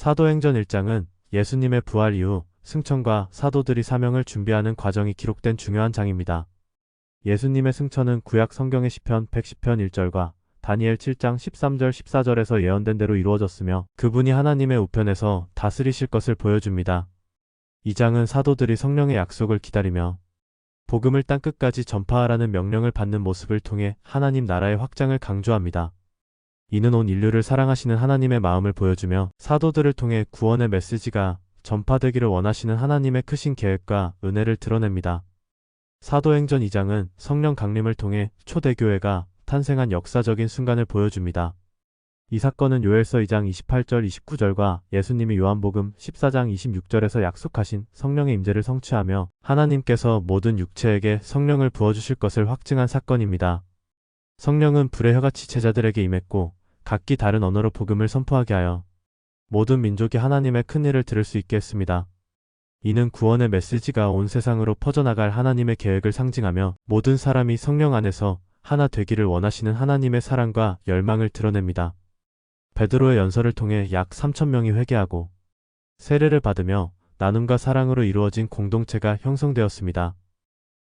사도행전 1장은 예수님의 부활 이후 승천과 사도들이 사명을 준비하는 과정이 기록된 중요한 장입니다. 예수님의 승천은 구약 성경의 시편 110편 1절과 다니엘 7장 13절 14절에서 예언된 대로 이루어졌으며 그분이 하나님의 우편에서 다스리실 것을 보여줍니다. 이 장은 사도들이 성령의 약속을 기다리며 복음을 땅끝까지 전파하라는 명령을 받는 모습을 통해 하나님 나라의 확장을 강조합니다. 이는 온 인류를 사랑하시는 하나님의 마음을 보여주며 사도들을 통해 구원의 메시지가 전파되기를 원하시는 하나님의 크신 계획과 은혜를 드러냅니다. 사도행전 2장은 성령 강림을 통해 초대교회가 탄생한 역사적인 순간을 보여줍니다. 이 사건은 요엘서 2장 28절 29절과 예수님이 요한복음 14장 26절에서 약속하신 성령의 임재를 성취하며 하나님께서 모든 육체에게 성령을 부어주실 것을 확증한 사건입니다. 성령은 불의 혀같이 제자들에게 임했고 각기 다른 언어로 복음을 선포하게 하여 모든 민족이 하나님의 큰 일을 들을 수 있게 했습니다. 이는 구원의 메시지가 온 세상으로 퍼져나갈 하나님의 계획을 상징하며 모든 사람이 성령 안에서 하나 되기를 원하시는 하나님의 사랑과 열망을 드러냅니다. 베드로의 연설을 통해 약 3,000명이 회개하고 세례를 받으며 나눔과 사랑으로 이루어진 공동체가 형성되었습니다.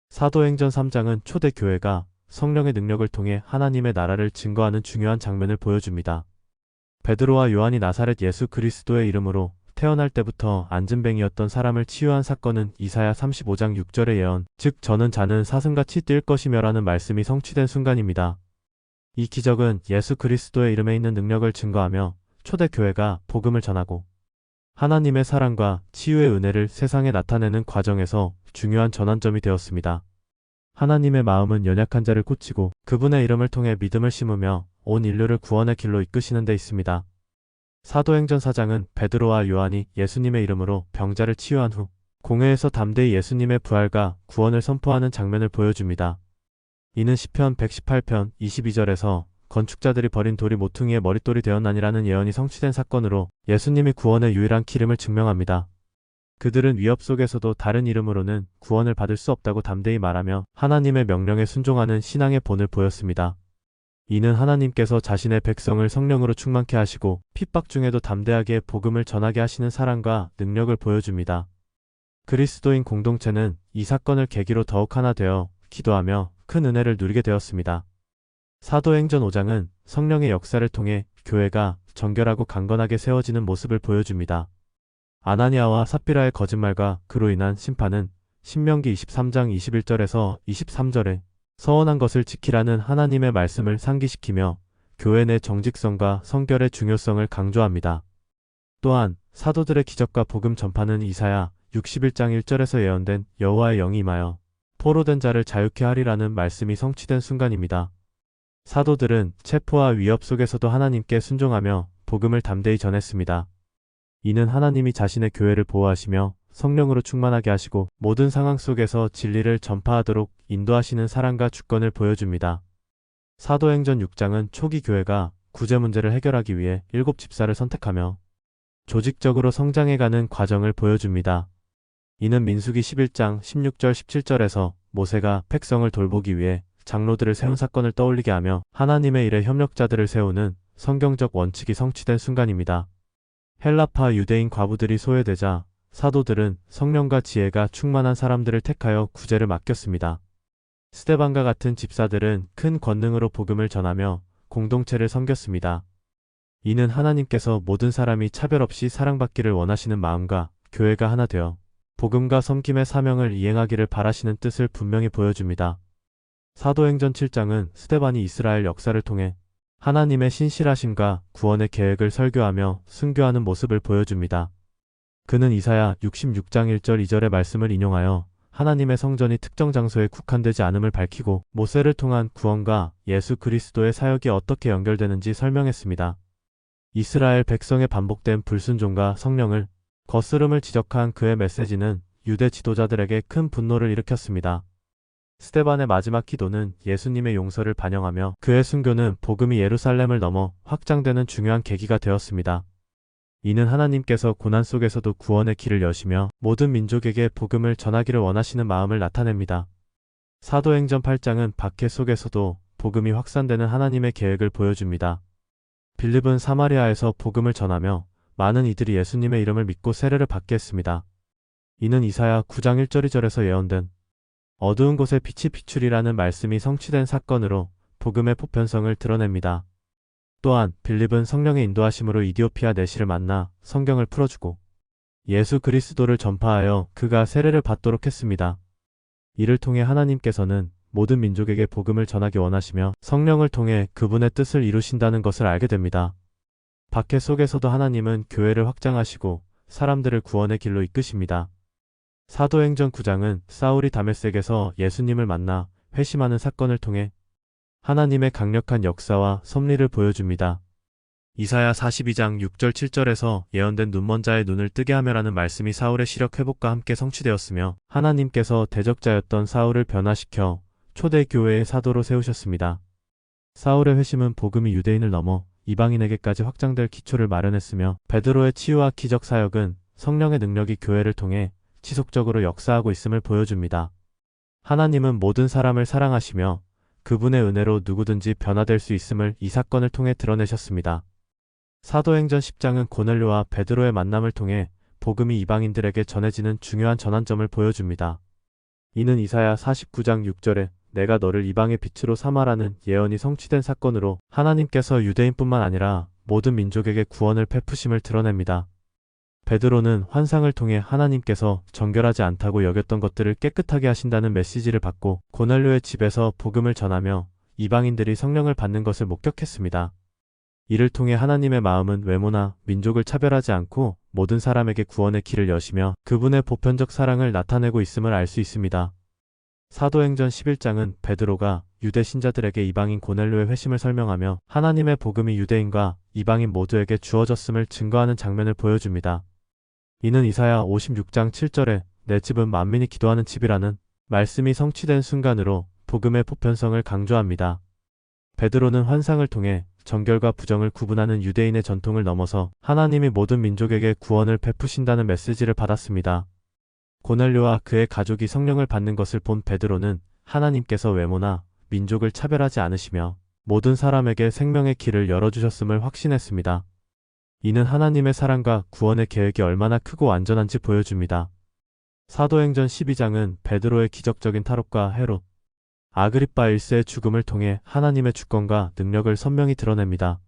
사도행전 3장은 초대교회가 성령의 능력을 통해 하나님의 나라를 증거하는 중요한 장면을 보여줍니다. 베드로와 요한이 나사렛 예수 그리스도의 이름으로 태어날 때부터 안진뱅이였던 사람을 치유한 사건은 이사야 35장 6절의 예언, 즉 저는 자는 사슴같이 뛸 것이며 라는 말씀이 성취된 순간입니다. 이 기적은 예수 그리스도의 이름에 있는 능력을 증거하며 초대교회가 복음을 전하고 하나님의 사랑과 치유의 은혜를 세상에 나타내는 과정에서 중요한 전환점이 되었습니다. 하나님의 마음은 연약한 자를 고치고 그분의 이름을 통해 믿음을 심으며 온 인류를 구원의 길로 이끄시는 데 있습니다. 사도행전 4장은 베드로와 요한이 예수님의 이름으로 병자를 치유한 후 공회에서 담대히 예수님의 부활과 구원을 선포하는 장면을 보여줍니다. 이는 시편 118편 22절에서 건축자들이 버린 돌이 모퉁이의 머릿돌이 되었나니라는 예언이 성취된 사건으로 예수님이 구원의 유일한 기름을 증명합니다. 그들은 위협 속에서도 다른 이름으로는 구원을 받을 수 없다고 담대히 말하며 하나님의 명령에 순종하는 신앙의 본을 보였습니다. 이는 하나님께서 자신의 백성을 성령으로 충만케 하시고 핍박 중에도 담대하게 복음을 전하게 하시는 사랑과 능력을 보여줍니다. 그리스도인 공동체는 이 사건을 계기로 더욱 하나 되어 기도하며 큰 은혜를 누리게 되었습니다. 사도행전 5장은 성령의 역사를 통해 교회가 정결하고 강건하게 세워지는 모습을 보여줍니다. 아나니아와 삽비라의 거짓말과 그로 인한 심판은 신명기 23장 21절에서 23절에 서원한 것을 지키라는 하나님의 말씀을 상기시키며 교회 내 정직성과 성결의 중요성을 강조합니다. 또한 사도들의 기적과 복음 전파는 이사야 61장 1절에서 예언된 여호와의 영이 임하여 포로된 자를 자유케 하리라는 말씀이 성취된 순간입니다. 사도들은 체포와 위협 속에서도 하나님께 순종하며 복음을 담대히 전했습니다. 이는 하나님이 자신의 교회를 보호하시며 성령으로 충만하게 하시고 모든 상황 속에서 진리를 전파하도록 인도하시는 사랑과 주권을 보여줍니다. 사도행전 6장은 초기 교회가 구제 문제를 해결하기 위해 7집사를 선택하며 조직적으로 성장해가는 과정을 보여줍니다. 이는 민수기 11장 16절 17절에서 모세가 백성을 돌보기 위해 장로들을 세운 사건을 떠올리게 하며 하나님의 일에 협력자들을 세우는 성경적 원칙이 성취된 순간입니다. 헬라파 유대인 과부들이 소외되자 사도들은 성령과 지혜가 충만한 사람들을 택하여 구제를 맡겼습니다. 스데반과 같은 집사들은 큰 권능으로 복음을 전하며 공동체를 섬겼습니다. 이는 하나님께서 모든 사람이 차별 없이 사랑받기를 원하시는 마음과 교회가 하나 되어 복음과 섬김의 사명을 이행하기를 바라시는 뜻을 분명히 보여줍니다. 사도행전 7장은 스데반이 이스라엘 역사를 통해 하나님의 신실하심과 구원의 계획을 설교하며 순교하는 모습을 보여줍니다. 그는 이사야 66장 1절 2절의 말씀을 인용하여 하나님의 성전이 특정 장소에 국한되지 않음을 밝히고 모세를 통한 구원과 예수 그리스도의 사역이 어떻게 연결되는지 설명했습니다. 이스라엘 백성의 반복된 불순종과 성령을 거스름을 지적한 그의 메시지는 유대 지도자들에게 큰 분노를 일으켰습니다. 스데반의 마지막 기도는 예수님의 용서를 반영하며 그의 순교는 복음이 예루살렘을 넘어 확장되는 중요한 계기가 되었습니다. 이는 하나님께서 고난 속에서도 구원의 길을 여시며 모든 민족에게 복음을 전하기를 원하시는 마음을 나타냅니다. 사도행전 8장은 박해 속에서도 복음이 확산되는 하나님의 계획을 보여줍니다. 빌립은 사마리아에서 복음을 전하며 많은 이들이 예수님의 이름을 믿고 세례를 받게 했습니다. 이는 이사야 9장 1절 2절에서 예언된 어두운 곳에 빛이 비추리라는 말씀이 성취된 사건으로 복음의 보편성을 드러냅니다. 또한 빌립은 성령의 인도하심으로 이디오피아 내시를 만나 성경을 풀어주고 예수 그리스도를 전파하여 그가 세례를 받도록 했습니다. 이를 통해 하나님께서는 모든 민족에게 복음을 전하기 원하시며 성령을 통해 그분의 뜻을 이루신다는 것을 알게 됩니다. 박해 속에서도 하나님은 교회를 확장하시고 사람들을 구원의 길로 이끄십니다. 사도행전 9장은 사울이 다메섹에서 예수님을 만나 회심하는 사건을 통해 하나님의 강력한 역사와 섭리를 보여줍니다. 이사야 42장 6절 7절에서 예언된 눈먼 자의 눈을 뜨게 하며라는 말씀이 사울의 시력 회복과 함께 성취되었으며 하나님께서 대적자였던 사울을 변화시켜 초대 교회의 사도로 세우셨습니다. 사울의 회심은 복음이 유대인을 넘어 이방인에게까지 확장될 기초를 마련했으며 베드로의 치유와 기적 사역은 성령의 능력이 교회를 통해 지속적으로 역사하고 있음을 보여줍니다. 하나님은 모든 사람을 사랑하시며 그분의 은혜로 누구든지 변화될 수 있음을 이 사건을 통해 드러내셨습니다. 사도행전 10장은 고넬료와 베드로의 만남을 통해 복음이 이방인들에게 전해지는 중요한 전환점을 보여줍니다. 이는 이사야 49장 6절에 내가 너를 이방의 빛으로 삼아라는 예언이 성취된 사건으로 하나님께서 유대인뿐만 아니라 모든 민족에게 구원을 베푸심을 드러냅니다. 베드로는 환상을 통해 하나님께서 정결하지 않다고 여겼던 것들을 깨끗하게 하신다는 메시지를 받고 고넬료의 집에서 복음을 전하며 이방인들이 성령을 받는 것을 목격했습니다. 이를 통해 하나님의 마음은 외모나 민족을 차별하지 않고 모든 사람에게 구원의 길을 여시며 그분의 보편적 사랑을 나타내고 있음을 알 수 있습니다. 사도행전 11장은 베드로가 유대 신자들에게 이방인 고넬료의 회심을 설명하며 하나님의 복음이 유대인과 이방인 모두에게 주어졌음을 증거하는 장면을 보여줍니다. 이는 이사야 56장 7절에 내 집은 만민이 기도하는 집이라는 말씀이 성취된 순간으로 복음의 보편성을 강조합니다. 베드로는 환상을 통해 정결과 부정을 구분하는 유대인의 전통을 넘어서 하나님이 모든 민족에게 구원을 베푸신다는 메시지를 받았습니다. 고넬료와 그의 가족이 성령을 받는 것을 본 베드로는 하나님께서 외모나 민족을 차별하지 않으시며 모든 사람에게 생명의 길을 열어주셨음을 확신했습니다. 이는 하나님의 사랑과 구원의 계획이 얼마나 크고 완전한지 보여줍니다. 사도행전 12장은 베드로의 기적적인 탈옥과 헤롯, 아그리빠 1세의 죽음을 통해 하나님의 주권과 능력을 선명히 드러냅니다.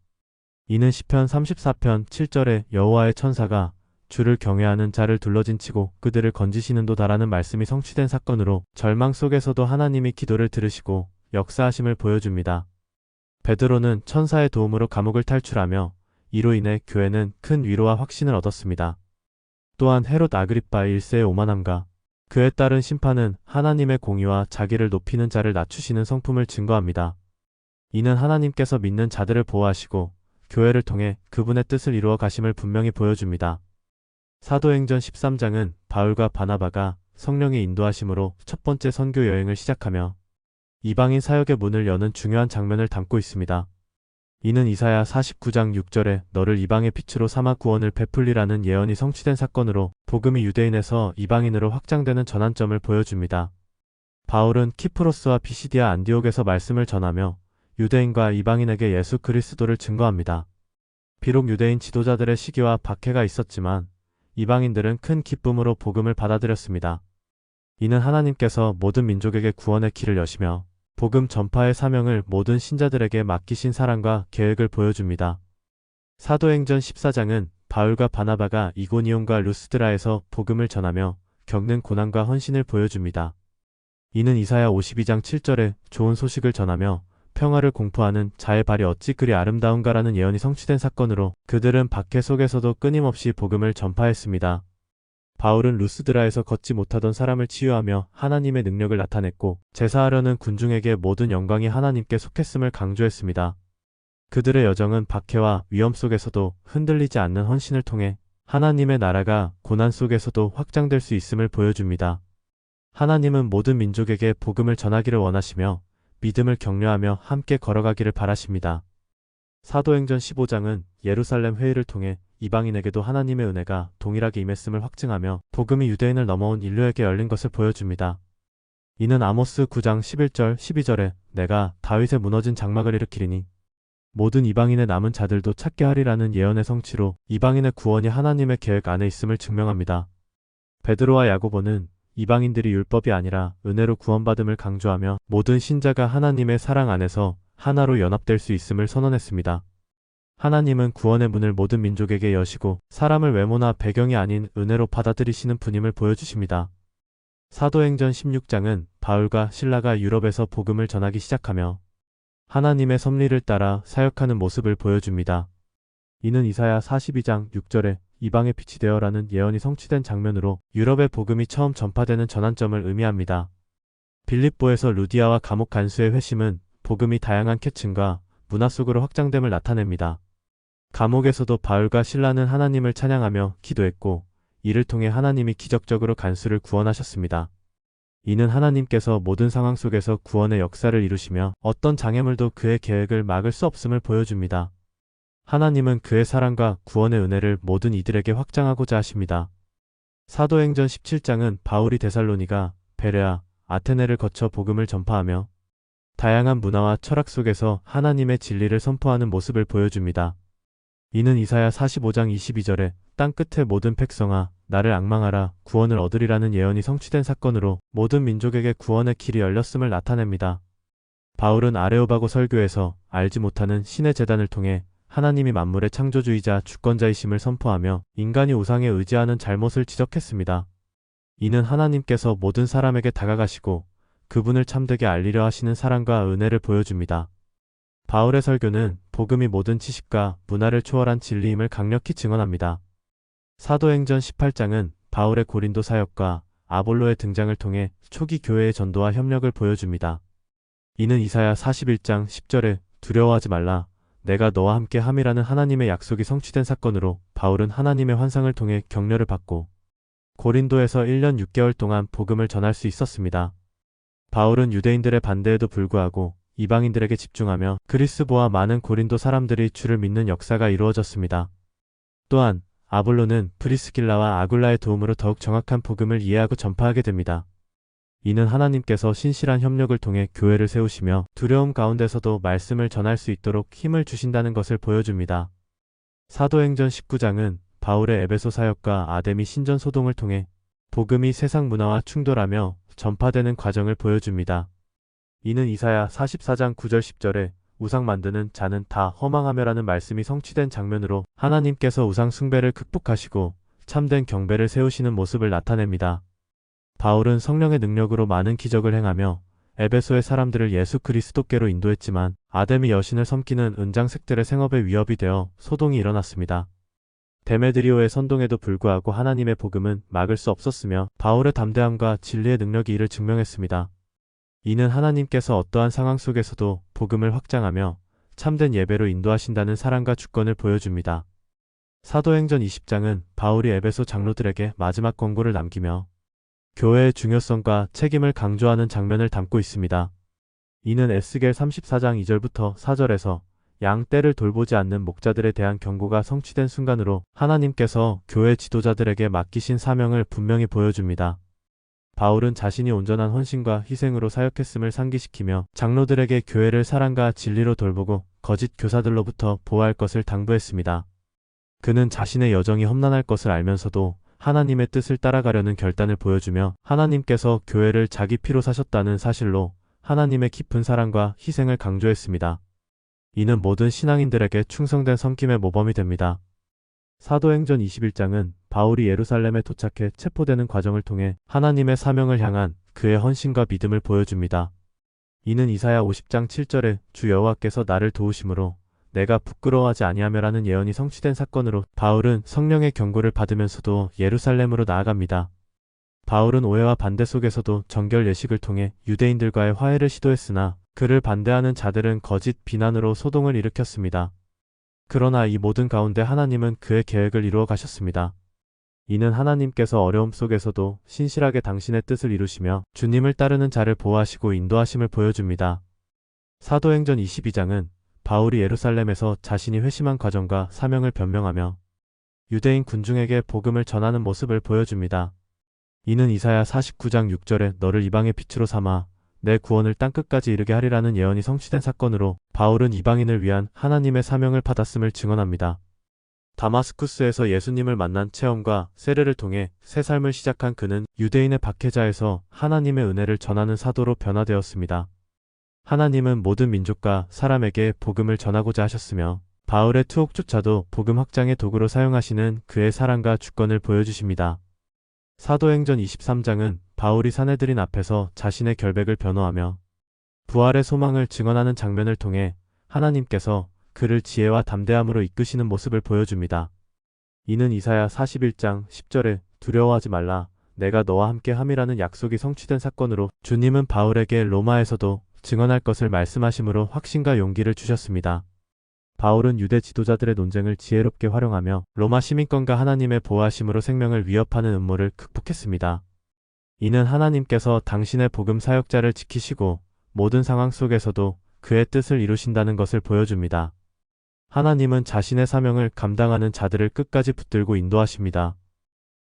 이는 시편 34편 7절에 여호와의 천사가 주를 경외하는 자를 둘러진치고 그들을 건지시는도다라는 말씀이 성취된 사건으로 절망 속에서도 하나님이 기도를 들으시고 역사하심을 보여줍니다. 베드로는 천사의 도움으로 감옥을 탈출하며 이로 인해 교회는 큰 위로와 확신을 얻었습니다. 또한 헤롯 아그리빠 1세의 오만함과 그에 따른 심판은 하나님의 공의와 자기를 높이는 자를 낮추시는 성품을 증거합니다. 이는 하나님께서 믿는 자들을 보호하시고 교회를 통해 그분의 뜻을 이루어 가심을 분명히 보여줍니다. 사도행전 13장은 바울과 바나바가 성령의 인도하심으로 첫 번째 선교 여행을 시작하며 이방인 사역의 문을 여는 중요한 장면을 담고 있습니다. 이는 이사야 49장 6절에 너를 이방의 빛으로 삼아 구원을 베풀리라는 예언이 성취된 사건으로 복음이 유대인에서 이방인으로 확장되는 전환점을 보여줍니다. 바울은 키프로스와 비시디아 안디옥에서 말씀을 전하며 유대인과 이방인에게 예수 그리스도를 증거합니다. 비록 유대인 지도자들의 시기와 박해가 있었지만 이방인들은 큰 기쁨으로 복음을 받아들였습니다. 이는 하나님께서 모든 민족에게 구원의 길을 여시며 복음 전파의 사명을 모든 신자들에게 맡기신 사랑과 계획을 보여줍니다. 사도행전 14장은 바울과 바나바가 이고니온과 루스드라에서 복음을 전하며 겪는 고난과 헌신을 보여줍니다. 이는 이사야 52장 7절에 좋은 소식을 전하며 평화를 공포하는 자의 발이 어찌 그리 아름다운가라는 예언이 성취된 사건으로 그들은 박해 속에서도 끊임없이 복음을 전파했습니다. 바울은 루스드라에서 걷지 못하던 사람을 치유하며 하나님의 능력을 나타냈고 제사하려는 군중에게 모든 영광이 하나님께 속했음을 강조했습니다. 그들의 여정은 박해와 위험 속에서도 흔들리지 않는 헌신을 통해 하나님의 나라가 고난 속에서도 확장될 수 있음을 보여줍니다. 하나님은 모든 민족에게 복음을 전하기를 원하시며 믿음을 격려하며 함께 걸어가기를 바라십니다. 사도행전 15장은 예루살렘 회의를 통해 이방인에게도 하나님의 은혜가 동일하게 임했음을 확증하며 복음이 유대인을 넘어온 인류에게 열린 것을 보여줍니다. 이는 아모스 9장 11절 12절에 내가 다윗의 무너진 장막을 일으키리니 모든 이방인의 남은 자들도 찾게 하리라는 예언의 성취로 이방인의 구원이 하나님의 계획 안에 있음을 증명합니다. 베드로와 야고보는 이방인들이 율법이 아니라 은혜로 구원받음을 강조하며 모든 신자가 하나님의 사랑 안에서 하나로 연합될 수 있음을 선언했습니다. 하나님은 구원의 문을 모든 민족에게 여시고 사람을 외모나 배경이 아닌 은혜로 받아들이시는 분임을 보여주십니다. 사도행전 16장은 바울과 실라가 유럽에서 복음을 전하기 시작하며 하나님의 섭리를 따라 사역하는 모습을 보여줍니다. 이는 이사야 42장 6절에 이방의 빛이 되어라는 예언이 성취된 장면으로 유럽의 복음이 처음 전파되는 전환점을 의미합니다. 빌립보에서 루디아와 감옥 간수의 회심은 복음이 다양한 계층과 문화 속으로 확장됨을 나타냅니다. 감옥에서도 바울과 실라는 하나님을 찬양하며 기도했고 이를 통해 하나님이 기적적으로 간수를 구원하셨습니다. 이는 하나님께서 모든 상황 속에서 구원의 역사를 이루시며 어떤 장애물도 그의 계획을 막을 수 없음을 보여줍니다. 하나님은 그의 사랑과 구원의 은혜를 모든 이들에게 확장하고자 하십니다. 사도행전 17장은 바울이 데살로니가, 베레아, 아테네를 거쳐 복음을 전파하며 다양한 문화와 철학 속에서 하나님의 진리를 선포하는 모습을 보여줍니다. 이는 이사야 45장 22절에 땅 끝의 모든 백성아 나를 앙망하라 구원을 얻으리라는 예언이 성취된 사건으로 모든 민족에게 구원의 길이 열렸음을 나타냅니다. 바울은 아레오바고 설교에서 알지 못하는 신의 재단을 통해 하나님이 만물의 창조주이자 주권자이심을 선포하며 인간이 우상에 의지하는 잘못을 지적했습니다. 이는 하나님께서 모든 사람에게 다가가시고 그분을 참되게 알리려 하시는 사랑과 은혜를 보여줍니다. 바울의 설교는 복음이 모든 지식과 문화를 초월한 진리임을 강력히 증언합니다. 사도행전 18장은 바울의 고린도 사역과 아볼로의 등장을 통해 초기 교회의 전도와 협력을 보여줍니다. 이는 이사야 41장 10절에 두려워하지 말라 내가 너와 함께 함이라는 하나님의 약속이 성취된 사건으로 바울은 하나님의 환상을 통해 격려를 받고 고린도에서 1년 6개월 동안 복음을 전할 수 있었습니다. 바울은 유대인들의 반대에도 불구하고 이방인들에게 집중하며 그리스보와 많은 고린도 사람들이 주를 믿는 역사가 이루어졌습니다. 또한 아볼로는 프리스길라와 아굴라의 도움으로 더욱 정확한 복음을 이해하고 전파하게 됩니다. 이는 하나님께서 신실한 협력을 통해 교회를 세우시며 두려움 가운데서도 말씀을 전할 수 있도록 힘을 주신다는 것을 보여줍니다. 사도행전 19장은 바울의 에베소 사역과 아데미 신전 소동을 통해 복음이 세상 문화와 충돌하며 전파되는 과정을 보여줍니다. 이는 이사야 44장 9절 10절에 우상 만드는 자는 다 허망하며라는 말씀이 성취된 장면으로 하나님께서 우상 숭배를 극복하시고 참된 경배를 세우시는 모습을 나타냅니다. 바울은 성령의 능력으로 많은 기적을 행하며 에베소의 사람들을 예수 그리스도께로 인도했지만 아데미 여신을 섬기는 은장색들의 생업에 위협이 되어 소동이 일어났습니다. 데메드리오의 선동에도 불구하고 하나님의 복음은 막을 수 없었으며 바울의 담대함과 진리의 능력이 이를 증명했습니다. 이는 하나님께서 어떠한 상황 속에서도 복음을 확장하며 참된 예배로 인도하신다는 사랑과 주권을 보여줍니다. 사도행전 20장은 바울이 에베소 장로들에게 마지막 권고를 남기며 교회의 중요성과 책임을 강조하는 장면을 담고 있습니다. 이는 에스겔 34장 2절부터 4절에서 양 떼를 돌보지 않는 목자들에 대한 경고가 성취된 순간으로 하나님께서 교회 지도자들에게 맡기신 사명을 분명히 보여줍니다. 바울은 자신이 온전한 헌신과 희생으로 사역했음을 상기시키며 장로들에게 교회를 사랑과 진리로 돌보고 거짓 교사들로부터 보호할 것을 당부했습니다. 그는 자신의 여정이 험난할 것을 알면서도 하나님의 뜻을 따라가려는 결단을 보여주며 하나님께서 교회를 자기 피로 사셨다는 사실로 하나님의 깊은 사랑과 희생을 강조했습니다. 이는 모든 신앙인들에게 충성된 섬김의 모범이 됩니다. 사도행전 21장은 바울이 예루살렘에 도착해 체포되는 과정을 통해 하나님의 사명을 향한 그의 헌신과 믿음을 보여줍니다. 이는 이사야 50장 7절에 주 여호와께서 나를 도우심으로 내가 부끄러워하지 아니하며라는 예언이 성취된 사건으로 바울은 성령의 경고를 받으면서도 예루살렘으로 나아갑니다. 바울은 오해와 반대 속에서도 정결 예식을 통해 유대인들과의 화해를 시도했으나 그를 반대하는 자들은 거짓 비난으로 소동을 일으켰습니다. 그러나 이 모든 가운데 하나님은 그의 계획을 이루어 가셨습니다. 이는 하나님께서 어려움 속에서도 신실하게 당신의 뜻을 이루시며 주님을 따르는 자를 보호하시고 인도하심을 보여줍니다. 사도행전 22장은 바울이 예루살렘에서 자신이 회심한 과정과 사명을 변명하며 유대인 군중에게 복음을 전하는 모습을 보여줍니다. 이는 이사야 49장 6절에 너를 이방의 빛으로 삼아 내 구원을 땅끝까지 이르게 하리라는 예언이 성취된 사건으로 바울은 이방인을 위한 하나님의 사명을 받았음을 증언합니다. 다마스쿠스에서 예수님을 만난 체험과 세례를 통해 새 삶을 시작한 그는 유대인의 박해자에서 하나님의 은혜를 전하는 사도로 변화되었습니다. 하나님은 모든 민족과 사람에게 복음을 전하고자 하셨으며 바울의 투옥조차도 복음 확장의 도구로 사용하시는 그의 사랑과 주권을 보여주십니다. 사도행전 23장은 바울이 사내들인 앞에서 자신의 결백을 변호하며 부활의 소망을 증언하는 장면을 통해 하나님께서 그를 지혜와 담대함으로 이끄시는 모습을 보여줍니다. 이는 이사야 41장 10절에 두려워하지 말라 내가 너와 함께 함이라는 약속이 성취된 사건으로 주님은 바울에게 로마에서도 증언할 것을 말씀하심으로 확신과 용기를 주셨습니다. 바울은 유대 지도자들의 논쟁을 지혜롭게 활용하며 로마 시민권과 하나님의 보호하심으로 생명을 위협하는 음모를 극복했습니다. 이는 하나님께서 당신의 복음 사역자를 지키시고 모든 상황 속에서도 그의 뜻을 이루신다는 것을 보여줍니다. 하나님은 자신의 사명을 감당하는 자들을 끝까지 붙들고 인도하십니다.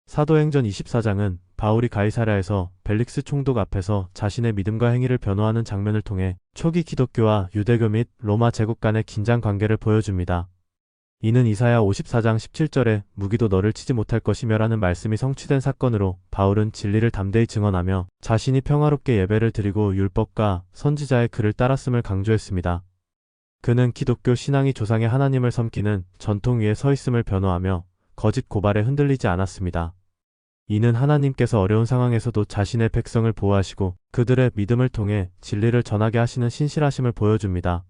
사도행전 24장은 바울이 가이사랴에서 벨릭스 총독 앞에서 자신의 믿음과 행위를 변호하는 장면을 통해 초기 기독교와 유대교 및 로마 제국 간의 긴장 관계를 보여줍니다. 이는 이사야 54장 17절에 무기도 너를 치지 못할 것이며라는 말씀이 성취된 사건으로 바울은 진리를 담대히 증언하며 자신이 평화롭게 예배를 드리고 율법과 선지자의 글을 따랐음을 강조했습니다. 그는 기독교 신앙이 조상의 하나님을 섬기는 전통 위에 서 있음을 변호하며 거짓 고발에 흔들리지 않았습니다. 이는 하나님께서 어려운 상황에서도 자신의 백성을 보호하시고 그들의 믿음을 통해 진리를 전하게 하시는 신실하심을 보여줍니다.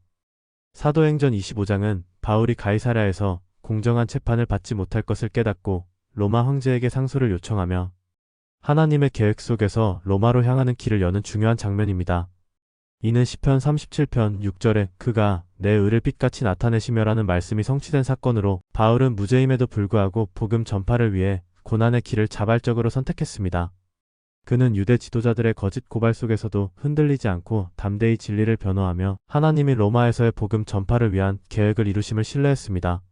사도행전 25장은 바울이 가이사랴에서 공정한 재판을 받지 못할 것을 깨닫고 로마 황제에게 상소를 요청하며 하나님의 계획 속에서 로마로 향하는 길을 여는 중요한 장면입니다. 이는 시편 37편 6절에 그가 내 의를 빛같이 나타내시며라는 말씀이 성취된 사건으로 바울은 무죄임에도 불구하고 복음 전파를 위해 고난의 길을 자발적으로 선택했습니다. 그는 유대 지도자들의 거짓 고발 속에서도 흔들리지 않고 담대히 진리를 변호하며 하나님이 로마에서의 복음 전파를 위한 계획을 이루심을 신뢰했습니다.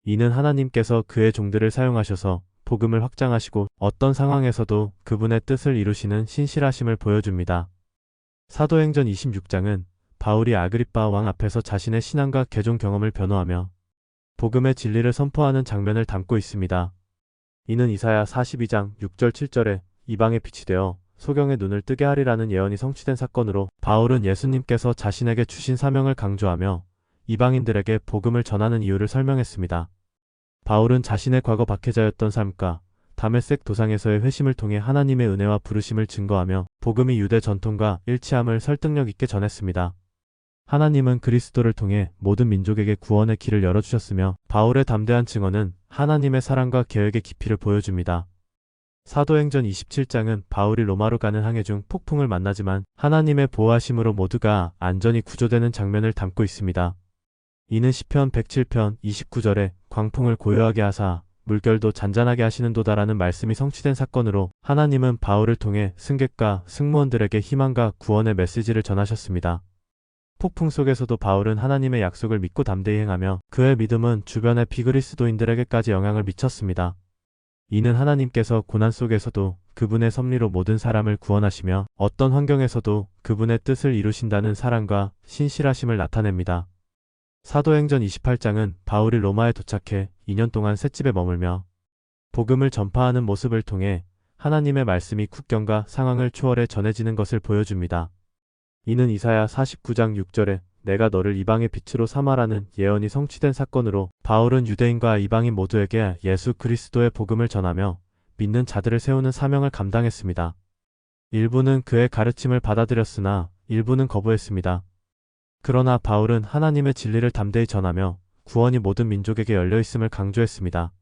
이는 하나님께서 그의 종들을 사용하셔서 복음을 확장하시고 어떤 상황에서도 그분의 뜻을 이루시는 신실하심을 보여줍니다. 사도행전 26장은 바울이 아그리빠 왕 앞에서 자신의 신앙과 개종 경험을 변호하며 복음의 진리를 선포하는 장면을 담고 있습니다. 이는 이사야 42장 6절 7절에 이방의 빛이 되어 소경의 눈을 뜨게 하리라는 예언이 성취된 사건으로 바울은 예수님께서 자신에게 주신 사명을 강조하며 이방인들에게 복음을 전하는 이유를 설명했습니다. 바울은 자신의 과거 박해자였던 삶과 다메섹 도상에서의 회심을 통해 하나님의 은혜와 부르심을 증거하며 복음이 유대 전통과 일치함을 설득력 있게 전했습니다. 하나님은 그리스도를 통해 모든 민족에게 구원의 길을 열어주셨으며 바울의 담대한 증언은 하나님의 사랑과 계획의 깊이를 보여줍니다. 사도행전 27장은 바울이 로마로 가는 항해 중 폭풍을 만나지만 하나님의 보호하심으로 모두가 안전히 구조되는 장면을 담고 있습니다. 이는 시편 107편 29절에 광풍을 고요하게 하사 물결도 잔잔하게 하시는도다라는 말씀이 성취된 사건으로 하나님은 바울을 통해 승객과 승무원들에게 희망과 구원의 메시지를 전하셨습니다. 폭풍 속에서도 바울은 하나님의 약속을 믿고 담대히 행하며 그의 믿음은 주변의 비그리스도인들에게까지 영향을 미쳤습니다. 이는 하나님께서 고난 속에서도 그분의 섭리로 모든 사람을 구원하시며 어떤 환경에서도 그분의 뜻을 이루신다는 사랑과 신실하심을 나타냅니다. 사도행전 28장은 바울이 로마에 도착해 2년 동안 셋집에 머물며 복음을 전파하는 모습을 통해 하나님의 말씀이 국경과 상황을 초월해 전해지는 것을 보여줍니다. 이는 이사야 49장 6절에 내가 너를 이방의 빛으로 삼아라는 예언이 성취된 사건으로 바울은 유대인과 이방인 모두에게 예수 그리스도의 복음을 전하며 믿는 자들을 세우는 사명을 감당했습니다. 일부는 그의 가르침을 받아들였으나 일부는 거부했습니다. 그러나 바울은 하나님의 진리를 담대히 전하며 구원이 모든 민족에게 열려있음을 강조했습니다.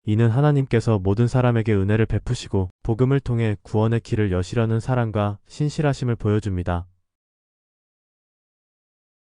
이는 하나님께서 모든 사람에게 은혜를 베푸시고 복음을 통해 구원의 길을 여시려는 사랑과 신실하심을 보여줍니다.